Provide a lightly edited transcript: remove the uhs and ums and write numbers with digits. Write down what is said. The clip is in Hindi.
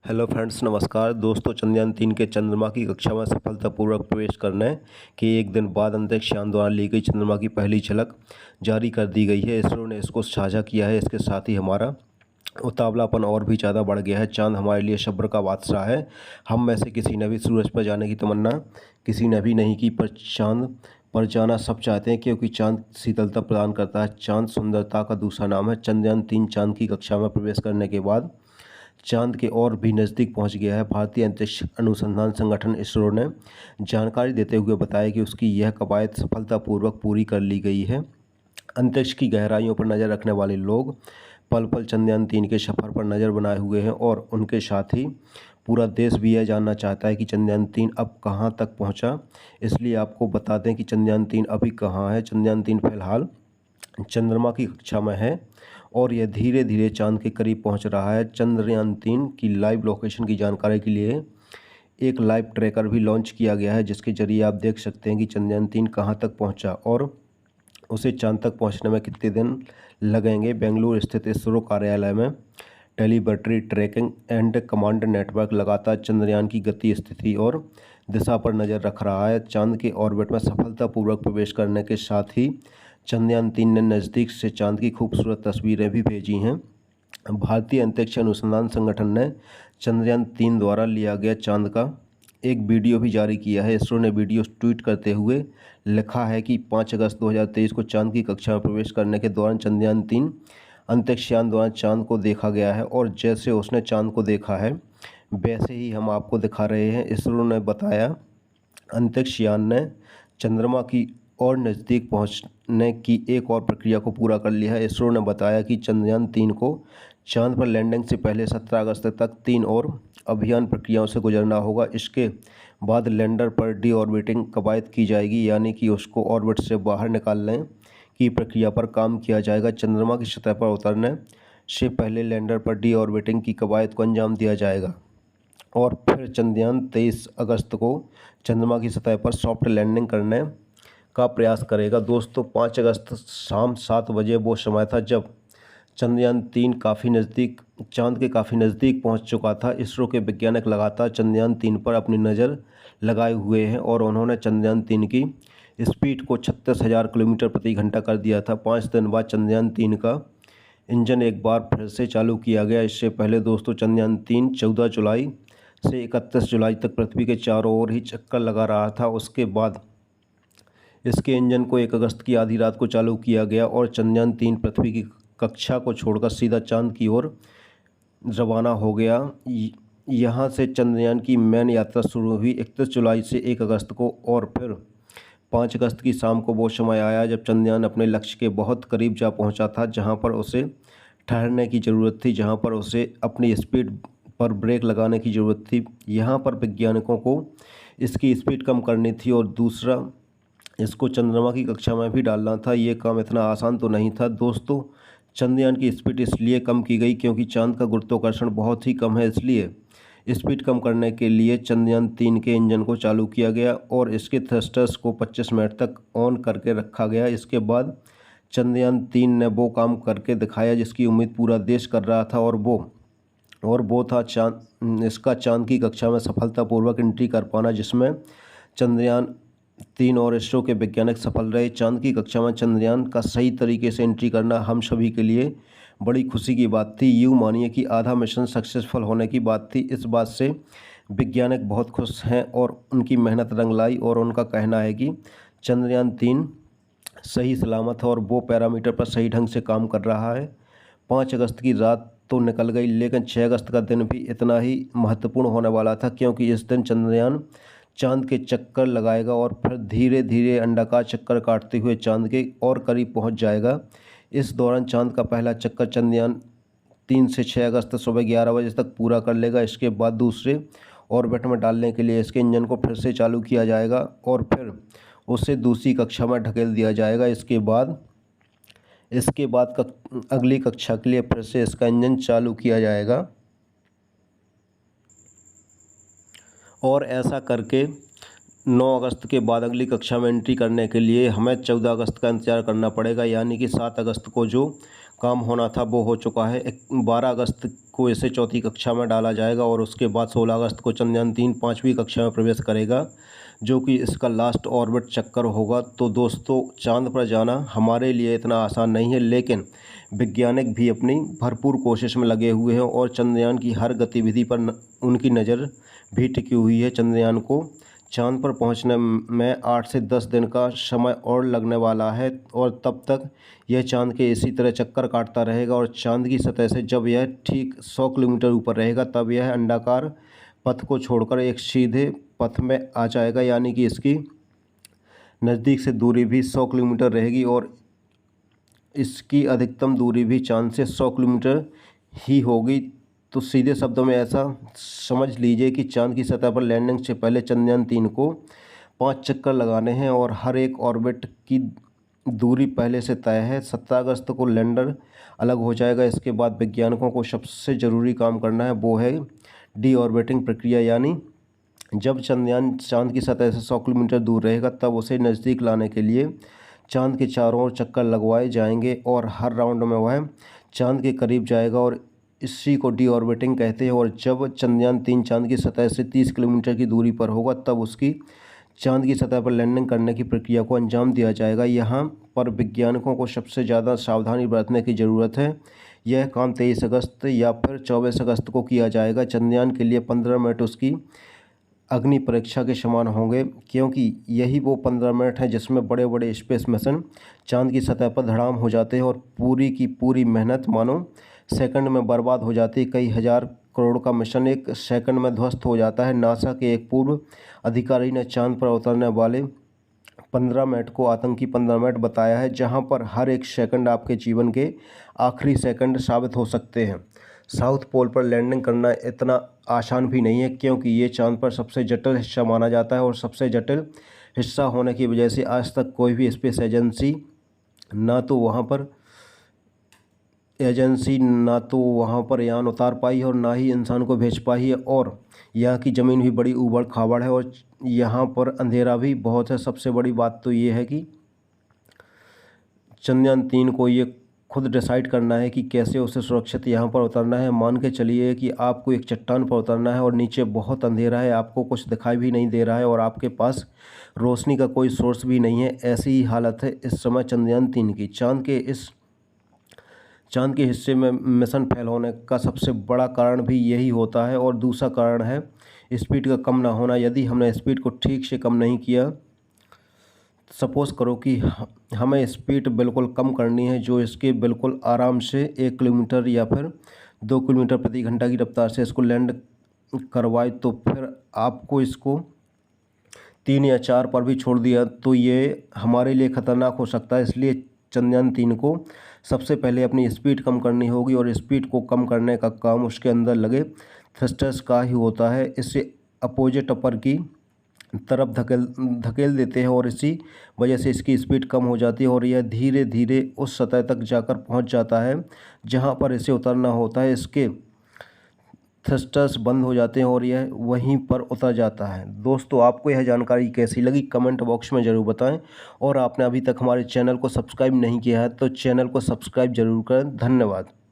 हेलो फ्रेंड्स, नमस्कार दोस्तों। चंद्रयान-3 के चंद्रमा की कक्षा में सफलतापूर्वक प्रवेश करने के एक दिन बाद अंतरिक्ष यान द्वारा ली गई चंद्रमा की पहली झलक जारी कर दी गई है। इसरो ने इसको साझा किया है। इसके साथ ही हमारा उतावलापन और भी ज़्यादा बढ़ गया है। चांद हमारे लिए सब्र का बादशाह है। हम में से किसी ने भी सूरज पर जाने की तमन्ना किसी ने भी नहीं की, पर चांद पर जाना सब चाहते हैं, क्योंकि चांद शीतलता प्रदान करता है। चांद सुंदरता का दूसरा नाम है। चंद्रयान-3 चांद की कक्षा में प्रवेश करने के बाद चांद के और भी नज़दीक पहुंच गया है। भारतीय अंतरिक्ष अनुसंधान संगठन इसरो ने जानकारी देते हुए बताया कि उसकी यह कवायद सफलतापूर्वक पूरी कर ली गई है। अंतरिक्ष की गहराइयों पर नज़र रखने वाले लोग पल पल चंद्रयान-3 के सफ़र पर नज़र बनाए हुए हैं, और उनके साथ ही पूरा देश भी यह जानना चाहता है कि चंद्रयान-3 अब कहां तक पहुंचा। इसलिए आपको बता दें कि चंद्रयान-3 अभी कहां है। चंद्रयान-3 फिलहाल चंद्रमा की कक्षा में है और यह धीरे धीरे चांद के करीब पहुंच रहा है। चंद्रयान-3 की लाइव लोकेशन की जानकारी के लिए एक लाइव ट्रैकर भी लॉन्च किया गया है, जिसके जरिए आप देख सकते हैं कि चंद्रयान-3 कहां तक पहुंचा और उसे चांद तक पहुंचने में कितने दिन लगेंगे। बेंगलुरु स्थित इसरो कार्यालय में telemetry tracking and command network लगातार चंद्रयान की गति, स्थिति और दिशा पर नज़र रख रहा है। चांद के ऑर्बिट में सफलतापूर्वक प्रवेश करने के साथ ही चंद्रयान-3 ने नज़दीक से चांद की खूबसूरत तस्वीरें भी भेजी हैं। भारतीय अंतरिक्ष अनुसंधान संगठन ने चंद्रयान-3 द्वारा लिया गया चांद का एक वीडियो भी जारी किया है। इसरो ने वीडियो ट्वीट करते हुए लिखा है कि 5 अगस्त 2023 को चांद की कक्षा में प्रवेश करने के दौरान चंद्रयान-3 अंतरिक्ष यान द्वारा चांद को देखा गया है, और जैसे उसने चांद को देखा है वैसे ही हम आपको दिखा रहे हैं। इसरो ने बताया अंतरिक्ष यान ने चंद्रमा की और नज़दीक पहुंचने की एक और प्रक्रिया को पूरा कर लिया है। इसरो ने बताया कि चंद्रयान-3 को चांद पर लैंडिंग से पहले 17 अगस्त तक 3 और अभियान प्रक्रियाओं से गुजरना होगा। इसके बाद लैंडर पर डीऑर्बिटिंग कवायद की जाएगी, यानी कि उसको ऑर्बिट से बाहर निकालने की प्रक्रिया पर काम किया जाएगा। चंद्रमा की सतह पर उतरने से पहले लैंडर पर डीऑर्बिटिंग की कवायद को अंजाम दिया जाएगा, और फिर चंद्रयान 23 अगस्त को चंद्रमा की सतह पर सॉफ्ट लैंडिंग करने का प्रयास करेगा। दोस्तों, 5 अगस्त शाम 7 बजे वो समय था जब चंद्रयान-3 चांद के काफ़ी नज़दीक पहुंच चुका था। इसरो के वैज्ञानिक लगातार चंद्रयान-3 पर अपनी नज़र लगाए हुए हैं, और उन्होंने चंद्रयान-3 की स्पीड को 36,000 किलोमीटर प्रति घंटा कर दिया था। 5 दिन बाद चंद्रयान-3 का इंजन एक बार फिर से चालू किया गया। इससे पहले दोस्तों, चंद्रयान-3 14 जुलाई से 31 जुलाई तक पृथ्वी के चारों ओर ही चक्कर लगा रहा था। उसके बाद इसके इंजन को 1 अगस्त की आधी रात को चालू किया गया, और चंद्रयान-3 पृथ्वी की कक्षा को छोड़कर सीधा चांद की ओर रवाना हो गया। यहाँ से चंद्रयान की मेन यात्रा शुरू हुई 31 जुलाई से 1 अगस्त को, और फिर 5 अगस्त की शाम को वो समय आया जब चंद्रयान अपने लक्ष्य के बहुत करीब जा पहुँचा था, जहाँ पर उसे ठहरने की ज़रूरत थी, जहाँ पर उसे अपनी स्पीड पर ब्रेक लगाने की ज़रूरत थी। यहाँ पर वैज्ञानिकों को इसकी स्पीड कम करनी थी, और दूसरा इसको चंद्रमा की कक्षा में भी डालना था। ये काम इतना आसान तो नहीं था। दोस्तों, चंद्रयान की स्पीड इसलिए कम की गई क्योंकि चांद का गुरुत्वाकर्षण बहुत ही कम है, इसलिए स्पीड कम करने के लिए चंद्रयान-3 के इंजन को चालू किया गया और इसके थ्रस्टर्स को 25 मिनट तक ऑन करके रखा गया। इसके बाद चंद्रयान-3 ने वो काम करके दिखाया जिसकी उम्मीद पूरा देश कर रहा था, और वो था चांद की कक्षा में सफलतापूर्वक एंट्री कर पाना, जिसमें चंद्रयान-3 और इसरो के वैज्ञानिक सफल रहे। चांद की कक्षा में चंद्रयान का सही तरीके से एंट्री करना हम सभी के लिए बड़ी खुशी की बात थी। यूँ मानिए कि आधा मिशन सक्सेसफुल होने की बात थी। इस बात से वैज्ञानिक बहुत खुश हैं और उनकी मेहनत रंग लाई, और उनका कहना है कि चंद्रयान-3 सही सलामत है और वो पैरामीटर पर सही ढंग से काम कर रहा है। 5 अगस्त की रात तो निकल गई, लेकिन 6 अगस्त का दिन भी इतना ही महत्वपूर्ण होने वाला था, क्योंकि इस दिन चंद्रयान चांद के चक्कर लगाएगा और फिर धीरे धीरे अंडाकार चक्कर काटते हुए चांद के और करीब पहुंच जाएगा। इस दौरान चांद का पहला चक्कर चंद्रयान-3 से 6 अगस्त सुबह 11 बजे तक पूरा कर लेगा। इसके बाद दूसरे ऑर्बिट में डालने के लिए इसके इंजन को फिर से चालू किया जाएगा और फिर उसे दूसरी कक्षा में ढकेल दिया जाएगा। इसके बाद अगली कक्षा के लिए फिर से इसका इंजन चालू किया जाएगा, और ऐसा करके 9 अगस्त के बाद अगली कक्षा में एंट्री करने के लिए हमें 14 अगस्त का इंतज़ार करना पड़ेगा, यानी कि 7 अगस्त को जो काम होना था वो हो चुका है। 12 अगस्त को इसे चौथी कक्षा में डाला जाएगा और उसके बाद 16 अगस्त को चंद्रयान 3 5वीं कक्षा में प्रवेश करेगा, जो कि इसका लास्ट ऑर्बिट चक्कर होगा। तो दोस्तों, चाँद पर जाना हमारे लिए इतना आसान नहीं है, लेकिन वैज्ञानिक भी अपनी भरपूर कोशिश में लगे हुए हैं और चंद्रयान की हर गतिविधि पर उनकी नज़र भी टिकी हुई है। चंद्रयान को चाँद पर पहुंचने में 8 से 10 दिन का समय और लगने वाला है और तब तक यह चाँद के इसी तरह चक्कर काटता रहेगा और चाँद की सतह से जब यह ठीक 100 किलोमीटर ऊपर रहेगा तब यह अंडाकार पथ को छोड़कर एक सीधे पथ में आ जाएगा, यानी कि इसकी नज़दीक से दूरी भी 100 किलोमीटर रहेगी और इसकी अधिकतम दूरी भी चाँद से 100 किलोमीटर ही होगी। तो सीधे शब्दों में ऐसा समझ लीजिए कि चाँद की सतह पर लैंडिंग से पहले चंद्रयान 3 को 5 चक्कर लगाने हैं और हर एक ऑर्बिट की दूरी पहले से तय है। 17 अगस्त को लैंडर अलग हो जाएगा। इसके बाद वैज्ञानिकों को सबसे ज़रूरी काम करना है, वो है डी ऑर्बिटिंग प्रक्रिया, यानी जब चंद्रयान चाँद की सतह से 100 किलोमीटर दूर रहेगा तब उसे नज़दीक लाने के लिए चाँद के चारों ओर चक्कर लगवाए जाएंगे और हर राउंड में वह चाँद के करीब जाएगा और इसी को डी ऑर्बिटिंग कहते हैं। और जब चंद्रयान 3 चाँद की सतह से 30 किलोमीटर की दूरी पर होगा तब उसकी चाँद की सतह पर लैंडिंग करने की प्रक्रिया को अंजाम दिया जाएगा। यहाँ पर वैज्ञानिकों को सबसे ज़्यादा सावधानी बरतने की ज़रूरत है। यह काम 23 अगस्त या फिर 24 अगस्त को किया जाएगा। चंद्रयान के लिए 15 मिनट उसकी अग्नि परीक्षा के समान होंगे, क्योंकि यही वो 15 मिनट हैं जिसमें बड़े बड़े स्पेस मिशन चाँद की सतह पर धड़ाम हो जाते हैं और पूरी की पूरी मेहनत मानो सेकंड में बर्बाद हो जाती है। कई हज़ार करोड़ का मिशन एक सेकंड में ध्वस्त हो जाता है। नासा के एक पूर्व अधिकारी ने चाँद पर उतरने वाले 15 मिनट को आतंकी 15 मिनट बताया है, जहां पर हर एक सेकंड आपके जीवन के आखिरी सेकंड साबित हो सकते हैं। साउथ पोल पर लैंडिंग करना इतना आसान भी नहीं है, क्योंकि ये चाँद पर सबसे जटिल हिस्सा माना जाता है और सबसे जटिल हिस्सा होने की वजह से आज तक कोई भी स्पेस एजेंसी ना तो वहाँ पर यान उतार पाई है और ना ही इंसान को भेज पाई है। और यहाँ की ज़मीन भी बड़ी ऊबड़ खाबड़ है और यहाँ पर अंधेरा भी बहुत है। सबसे बड़ी बात तो ये है कि चंद्रयान 3 को ये खुद डिसाइड करना है कि कैसे उसे सुरक्षित यहाँ पर उतरना है। मान के चलिए कि आपको एक चट्टान पर उतरना है और नीचे बहुत अंधेरा है, आपको कुछ दिखाई भी नहीं दे रहा है और आपके पास रोशनी का कोई सोर्स भी नहीं है। ऐसी ही हालत है इस समय चंद्रयान 3 की। चाँद के हिस्से में मिशन फेल होने का सबसे बड़ा कारण भी यही होता है और दूसरा कारण है स्पीड का कम ना होना। यदि हमने स्पीड को ठीक से कम नहीं किया, सपोज़ करो कि हमें स्पीड बिल्कुल कम करनी है, जो इसके बिल्कुल आराम से 1 किलोमीटर या फिर 2 किलोमीटर प्रति घंटा की रफ्तार से इसको लैंड करवाए, तो फिर आपको इसको 3 या 4 पर भी छोड़ दिया तो ये हमारे लिए ख़तरनाक हो सकता है। इसलिए चंद्रयान 3 को सबसे पहले अपनी स्पीड कम करनी होगी और स्पीड को कम करने का काम उसके अंदर लगे थ्रस्टर्स का ही होता है। इससे अपोजिट अपर की तरफ धकेल देते हैं और इसी वजह से इसकी स्पीड कम हो जाती है और यह धीरे धीरे उस सतह तक जाकर पहुंच जाता है जहां पर इसे उतरना होता है। इसके थ्रस्टर्स बंद हो जाते हैं और यह वहीं पर उतर जाता है। दोस्तों, आपको यह जानकारी कैसी लगी कमेंट बॉक्स में ज़रूर बताएं और आपने अभी तक हमारे चैनल को सब्सक्राइब नहीं किया है तो चैनल को सब्सक्राइब जरूर करें। धन्यवाद।